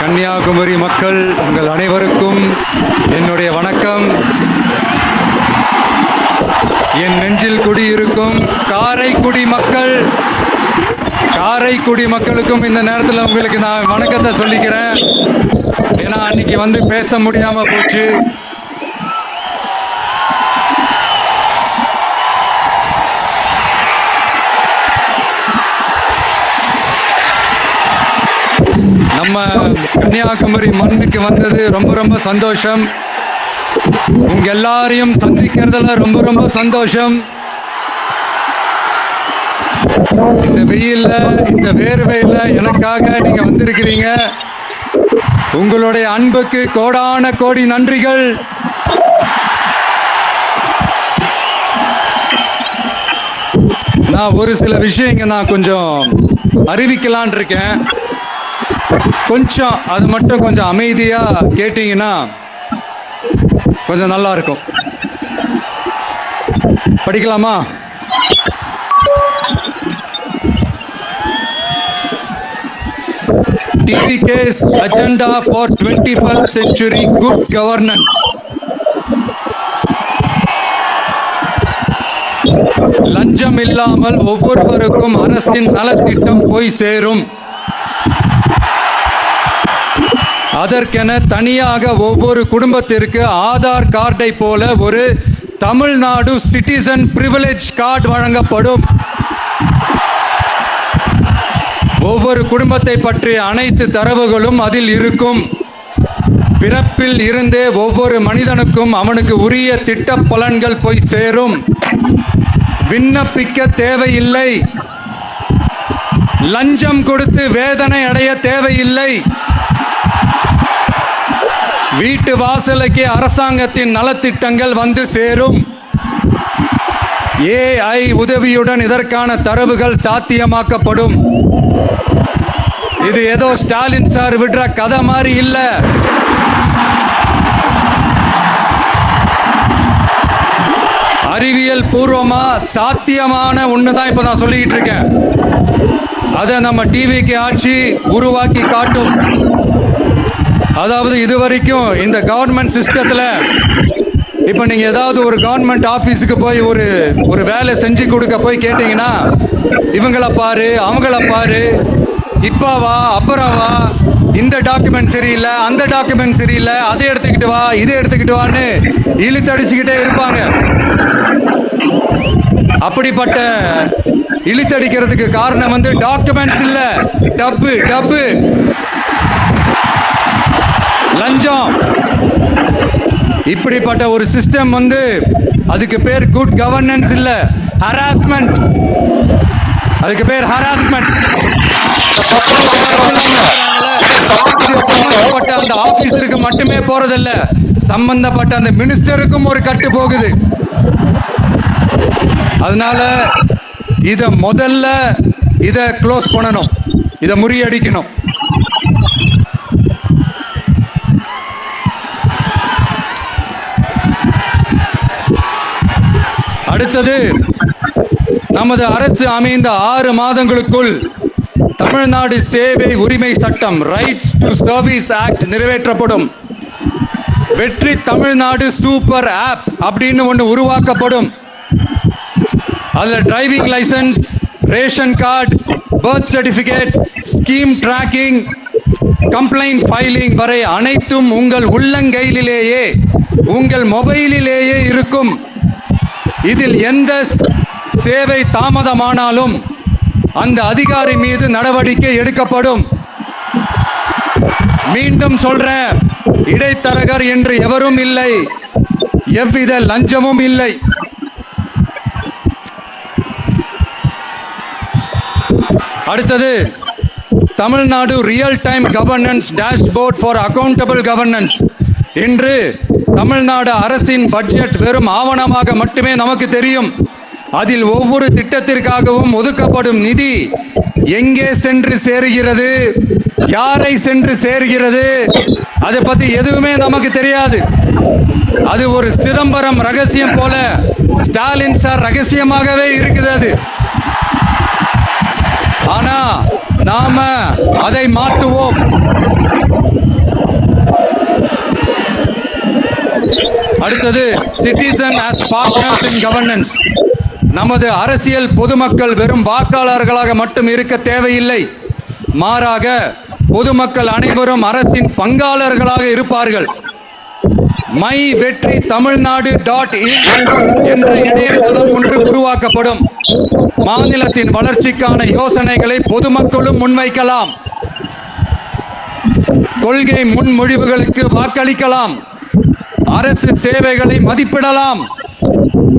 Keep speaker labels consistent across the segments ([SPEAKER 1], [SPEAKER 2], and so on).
[SPEAKER 1] கன்னியாகுமரி மக்கள் உங்கள் அனைவருக்கும் என்னுடைய வணக்கம். என் நெஞ்சில் குடியிருக்கும் காரைக்குடி மக்களுக்கும் இந்த நேரத்தில் உங்களுக்கு நான் வணக்கத்தை சொல்லிக்கிறேன். ஏன்னா அன்னைக்கு வந்து பேச முடியாம போச்சு. நம்ம கன்னியாகுமரி மண்ணுக்கு வந்தது ரொம்ப ரொம்ப சந்தோஷம். உங்க எல்லாரையும் சந்திக்கிறதுல ரொம்ப ரொம்ப சந்தோஷம். இந்த வெயில்ல, இந்த வேர்வையில எனக்காக நீங்க வந்திருக்கிறீங்க. உங்களுடைய அன்புக்கு கோடான கோடி நன்றிகள். நான் ஒரு சில விஷயங்க நான் கொஞ்சம் அறிவிக்கலான் இருக்கேன். கொஞ்சம் அது மட்டும் கொஞ்சம் அமைதியா கேட்டீங்கன்னா கொஞ்சம் நல்லா இருக்கும். படிக்கலாமா? TVK's agenda for 21st century good governance. லஞ்சம் இல்லாமல் ஒவ்வொருவருக்கும் அரசின் நலத்திட்டம் போய் சேரும். அதற்கென தனியாக ஒவ்வொரு குடும்பத்திற்கு ஆதார் கார்டை போல ஒரு தமிழ்நாடு சிட்டிசன் பிரிவிலேஜ் கார்டு வழங்கப்படும். ஒவ்வொரு குடும்பத்தை பற்றிய அனைத்து தரவுகளும் அதில் இருக்கும். பிறப்பில் இருந்தே ஒவ்வொரு மனிதனுக்கும் அவனுக்கு உரிய திட்ட பலன்கள் போய் சேரும். விண்ணப்பிக்க தேவையில்லை. லஞ்சம் கொடுத்து வேதனை அடைய தேவையில்லை. வீட்டு வாசலுக்கு அரசாங்கத்தின் நலத்திட்டங்கள் வந்து சேரும். AI உதவியுடன் இதற்கான தரவுகள் சாத்தியமாக்கப்படும். இது ஏதோ ஸ்டாலின் சார் விடுற கதை மாதிரி இல்ல. அறிவியல் பூர்வமா சாத்தியமான ஒண்ணுதான் இப்ப நான் சொல்லிக்கிட்டு இருக்கேன். அதை நம்ம டிவிக்கு ஆட்சி உருவாக்கி காட்டும். அதாவது இதுவரைக்கும் இந்த கவர்மெண்ட் சிஸ்டத்தில் இப்போ நீங்கள் ஏதாவது ஒரு கவர்மெண்ட் ஆஃபீஸுக்கு போய் ஒரு வேலை செஞ்சு கொடுக்க போய் கேட்டிங்கன்னா இவங்களை பாரு, அவங்கள பாரு, இப்போ வா, அப்புறம் வா, இந்த டாக்குமெண்ட் சரியில்லை, அந்த டாக்குமெண்ட் சரியில்லை, அதை எடுத்துக்கிட்டு வா, இதை எடுத்துக்கிட்டு வான்னு இழுத்தடிச்சுக்கிட்டே இருப்பாங்க. அப்படிப்பட்ட இழுத்தடிக்கிறதுக்கு காரணம் வந்து டாக்குமெண்ட்ஸ் இல்லை, டப்பு லஞ்சம். இப்படிப்பட்ட ஒரு சிஸ்டம் வந்து அதுக்கு பேர் குட் கவர்னன்ஸ் இல்ல, ஹராஸ்மெண்ட். அதுக்கு பேர் ஹராஸ்மெண்ட். சம்பந்தப்பட்ட அந்த ஆபீசருக்கு மட்டுமே போறதில்ல, சம்பந்தப்பட்ட அந்த மினிஸ்டருக்கும் ஒரு கட்டு போகுது. அதனால முதல்ல இதை க்ளோஸ் பண்ணணும், இதை முறியடிக்கணும். அடுத்தது, நமது அரசு அமைந்த 6 மாதங்களுக்குள் தமிழ்நாடு சேவை உரிமை சட்டம் ரைட்ஸ் டு சர்வீஸ் ஆக்ட் நிறைவேற்றப்படும். வெற்றி தமிழ்நாடு சூப்பர் ஆப் அப்படின்னு ஒன்று உருவாக்கப்படும். அதில் driving license, ration card, birth certificate, scheme tracking, complaint filing வரை அனைத்தும் உங்கள் உள்ளங்கையிலேயே, உங்கள் மொபைலிலேயே இருக்கும். இதில் எந்த சேவை தாமதமானாலும் அந்த அதிகாரி மீது நடவடிக்கை எடுக்கப்படும். மீண்டும் சொல்றேன், இடைத்தரகர் என்று எவரும் இல்லை, எவ்வித லஞ்சமும் இல்லை. அடுத்தது, Tamil Nadu real time governance dashboard for accountable governance. இன்று தமிழ்நாடு அரசின் பட்ஜெட் வெறும் ஆவணமாக மட்டுமே நமக்கு தெரியும். அதில் ஒவ்வொரு திட்டத்திற்காகவும் ஒதுக்கப்படும் நிதி எங்கே சென்று சேருகிறது, யாரை சென்று சேர்கிறது, அதை பத்தி எதுவுமே நமக்கு தெரியாது. அது ஒரு சிதம்பரம் ரகசியம் போல ஸ்டாலின் சார் ரகசியமாகவே இருக்குது அது. ஆனா நாம அதை மாற்றுவோம். அடுத்தது citizen as partners in governance. நமது அரசியல் பொதுமக்கள் வெறும் வாக்காளர்களாக மட்டும் இருக்க தேவையில்லை. மாறாக பொதுமக்கள் அனைவரும் அரசின் பங்காளர்களாக இருப்பார்கள். மை வெற்றி தமிழ்நாடு .in என்ற இணையதளம் ஒன்று உருவாக்கப்படும். மாநிலத்தின் வளர்ச்சிக்கான யோசனைகளை பொதுமக்களும் முன்வைக்கலாம். கொள்கை முன்மொழிவுகளுக்கு வாக்களிக்கலாம். அரசு சேவைகளை மதிப்பிடலாம்.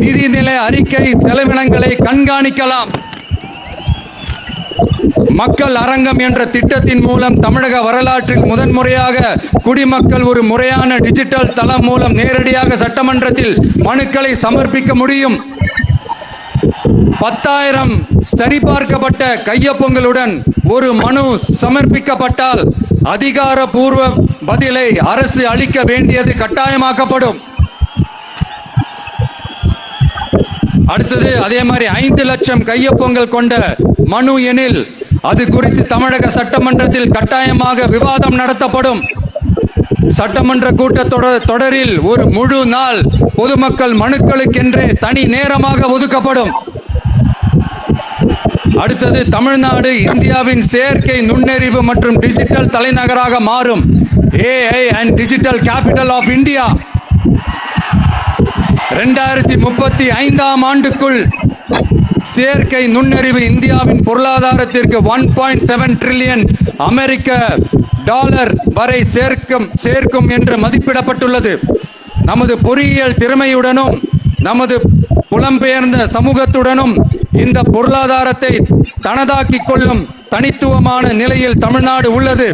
[SPEAKER 1] நிதிநிலை அறிக்கை செலவினங்களை கண்காணிக்கலாம். மக்கள் அரங்கம் என்ற திட்டத்தின் மூலம் தமிழக வரலாற்றில் முதன்முறையாக குடிமக்கள் ஒரு முறையான டிஜிட்டல் தளம் மூலம் நேரடியாக சட்டமன்றத்தில் மனுக்களை சமர்ப்பிக்க முடியும். 10,000 சரிபார்க்கப்பட்ட கையொப்பங்களுடன் ஒரு மனு சமர்ப்பிக்கப்பட்டால் அதிகாரப்பூர்வ பதிலை அரசு அளிக்க வேண்டியது கட்டாயமாக்கப்படும். அடுத்தது அதே மாதிரி 5 லட்சம் கையொப்பங்கள் கொண்ட மனு எனில் அது குறித்து தமிழக சட்டமன்றத்தில் கட்டாயமாக விவாதம் நடத்தப்படும். சட்டமன்ற கூட்டத்தொடரில் ஒரு முழு நாள் பொதுமக்கள் மனுக்களுக்கென்றே தனி நேரமாக ஒதுக்கப்படும். அடுத்தது தமிழ்நாடு இந்தியாவின் செயற்கை நுண்ணறிவு மற்றும் டிஜிட்டல் தலைநகராக மாறும். AI and Digital Capital of India. 2035ஆம் ஆண்டுக்குள் செயற்கை நுண்ணறிவு இந்தியாவின் பொருளாதாரத்திற்கு 1.7 டிரில்லியன் அமெரிக்க டாலர் வரை சேர்க்கும் என்று மதிப்பிடப்பட்டுள்ளது. நமது பொறியியல் திறமையுடனும் நமது புலம்பெயர்ந்த சமூகத்துடனும் இந்த பொருளாதாரத்தை தனதாக்கிக் கொள்ளும் தனித்துவமான நிலையில் தமிழ்நாடு உள்ளது.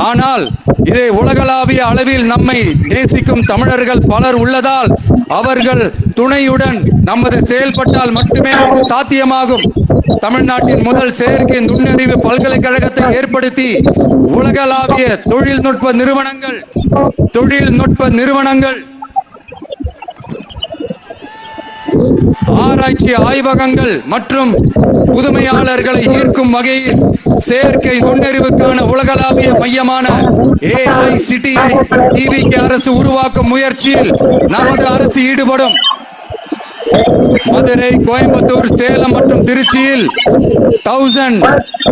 [SPEAKER 1] ஆனால் இதை உலகளாவிய அளவில் நம்மை நேசிக்கும் தமிழர்கள் பலர் உள்ளதால் அவர்கள் துணையுடன் நமது செயல்பட்டால் மட்டுமே சாத்தியமாகும். தமிழ்நாட்டின் முதல் செயற்கை நுண்ணறிவு பல்கலைக்கழகத்தை ஏற்படுத்தி உலகளாவிய தொழில்நுட்ப நிறுவனங்கள் ஆராய்ச்சி ஆய்வகங்கள் மற்றும் புதுமையாளர்களை ஈர்க்கும் வகையில் செயற்கை நுண்ணறிவுக்கான உலகளாவிய மையமான AICTI TVK அரசு உருவாக்கும் முயற்சியில் நமது அரசு ஈடுபடும். மதுரை, கோயம்புத்தூர், சேலம் மற்றும் திருச்சியில் 1000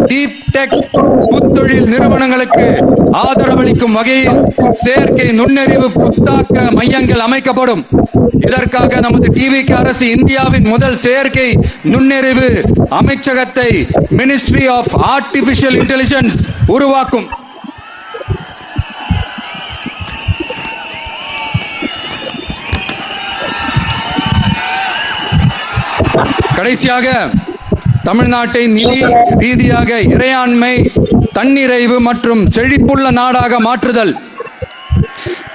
[SPEAKER 1] டீப் டெக் புத்தொழில் நிறுவனங்களுக்கு ஆதரவளிக்கும் வகையில் செயற்கை நுண்ணறிவு புத்தாக்க மையங்கள் அமைக்கப்படும். இதற்காக நமது TVK அரசு இந்தியாவின் முதல் செயற்கை நுண்ணறிவு அமைச்சகத்தை மினிஸ்ட்ரி ஆஃப் ஆர்டிபிஷியல் இன்டெலிஜென்ஸ் உருவாக்கும். கடைசியாக தமிழ்நாட்டை நிதி ரீதியாக இறையாண்மை, தன்னிறைவு மற்றும் செழிப்புள்ள நாடாக மாற்றுதல்.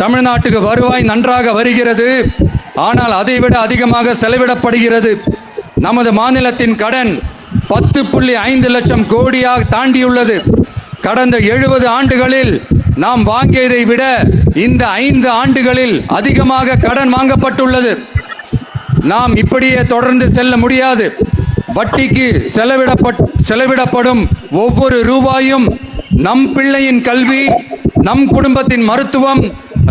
[SPEAKER 1] தமிழ்நாட்டுக்கு வருவாய் நன்றாக வருகிறது, ஆனால் அதைவிட அதிகமாக செலவிடப்படுகிறது. நமது மாநிலத்தின் கடன் 10.5 லட்சம் கோடியாக தாண்டியுள்ளது. கடந்த 70 ஆண்டுகளில் நாம் வாங்கியதை விட இந்த 5 ஆண்டுகளில் அதிகமாக கடன் வாங்கப்பட்டுள்ளது. நாம் இப்படியே தொடர்ந்து செல்ல முடியாது. வட்டிக்கு செலவிடப்படும் ஒவ்வொரு ரூபாயும் நம் பிள்ளையின் கல்வி, நம் குடும்பத்தின் மருத்துவம்,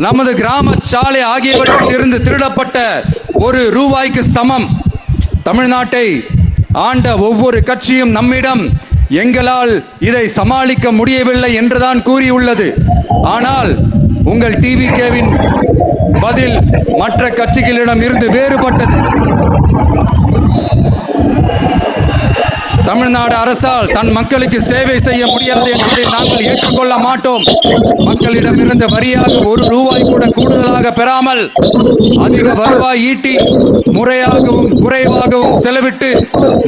[SPEAKER 1] நமது கிராம சாலை ஆகியவற்றில் இருந்து திருடப்பட்ட ஒரு ரூபாய்க்கு சமம். தமிழ்நாட்டை ஆண்ட ஒவ்வொரு கட்சியும் நம்மிடம் எங்களால் இதை சமாளிக்க முடியவில்லை என்றுதான் கூறியுள்ளது. ஆனால் உங்கள் TVKவின் பதில் மற்ற கட்சிகளிடம் இருந்து வேறுபட்டது. தமிழ்நாடு அரசால் தன் மக்களுக்கு சேவை செய்ய முடியாது என்பதை நாங்கள் ஏற்றுக்கொள்ள மாட்டோம். மக்களிடமிருந்து வரியாக ஒரு ரூபாய் கூட கூடுதலாக பெறாமல் அதிக வருவாய் ஈட்டி முறையாகவும் குறைவாகவும் செலவிட்டு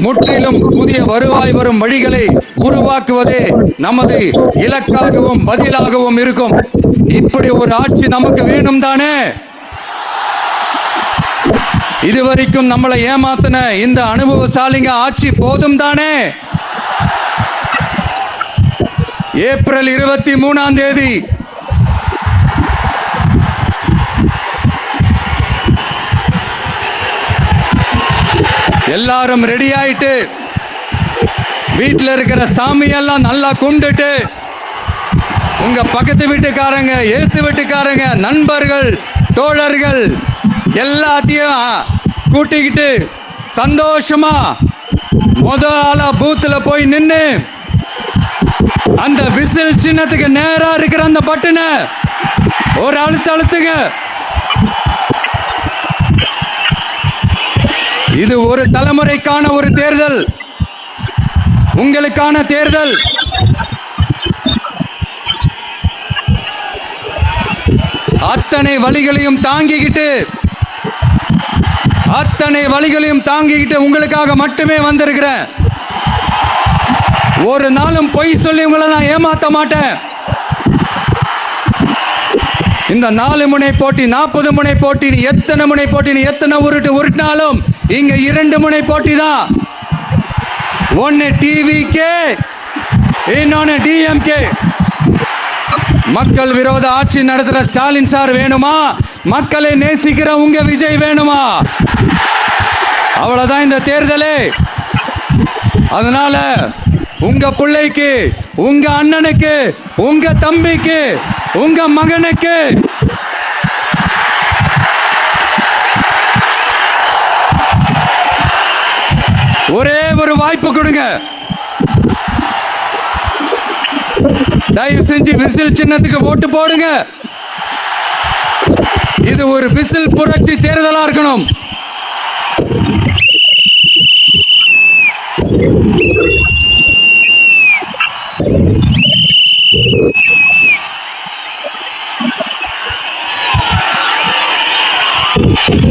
[SPEAKER 1] முற்றிலும் புதிய வருவாய் வரும் வழிகளை உருவாக்குவதே நமது இலக்காகவும் பதிலாகவும் இருக்கும். இப்படி ஒரு ஆட்சி நமக்கு வேணும் தானே? இதுவரைக்கும் நம்மளை ஏமாத்தின இந்த அனுபவசாலிங்க ஆட்சி போதும் தானே? ஏப்ரல் 23ஆம் தேதி எல்லாரும் ரெடி ஆயிட்டு வீட்டில் இருக்கிற சாமியெல்லாம் நல்லா கும்பிட்டுட்டு உங்க பக்கத்து வீட்டுக்காரங்க, ஏத்து வீட்டுக்காரங்க, நண்பர்கள் தோழர்கள் எல்லாத்தையும் கூட்டிக்கிட்டு சந்தோஷமா முதல்ல பூத்துல போய் நின்னு அந்த விசில் சின்னத்துக்கு நேரா இருக்கிற அந்த பட்டனை ஒரு அழுத்துங்க. இது ஒரு தலைமுறைக்கான ஒரு தேர்தல், உங்களுக்கான தேர்தல். அத்தனை வழிகளையும் தாங்கிக்கிட்டு உங்களுக்காக மட்டுமே வந்திருக்கிறேன். ஒரு நாளும் பொய் சொல்லி உங்களை நான் ஏமாத்த மாட்டேன். இந்த 4 முனை போட்டி, 40 முனை போட்டி, எத்தனை முனை போட்டி, எத்தனை உருட்டினாலும் இங்க 2 முனை போட்டி தான். ஒன்னு டிவிகே, இன்னொன்னு டிஎம்கே. மக்கள் விரோத ஆட்சி நடத்துற ஸ்டாலின் சார் வேணுமா, மக்களை நேசிக்கிற உங்க விஜய் வேணுமா? அவ்வளவுதான் இந்த தேர்தலே. அதனால உங்க பிள்ளைக்கு, உங்க அண்ணனுக்கு, உங்க தம்பிக்கு, உங்க மகனுக்கு ஒரே ஒரு வாய்ப்பு கொடுங்க. தயவு செஞ்சு விசில் சின்னத்துக்கு ஓட்டு போடுங்க. இது ஒரு விசில் புரட்சி தேர்தலா இருக்கணும்.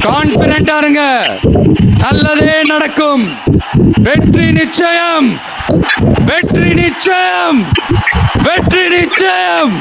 [SPEAKER 1] கான்பிடென்டா இருங்க, நல்லதே நடக்கும். வெற்றி நிச்சயம், வெற்றி நிச்சயம், வெற்றி நிச்சயம்.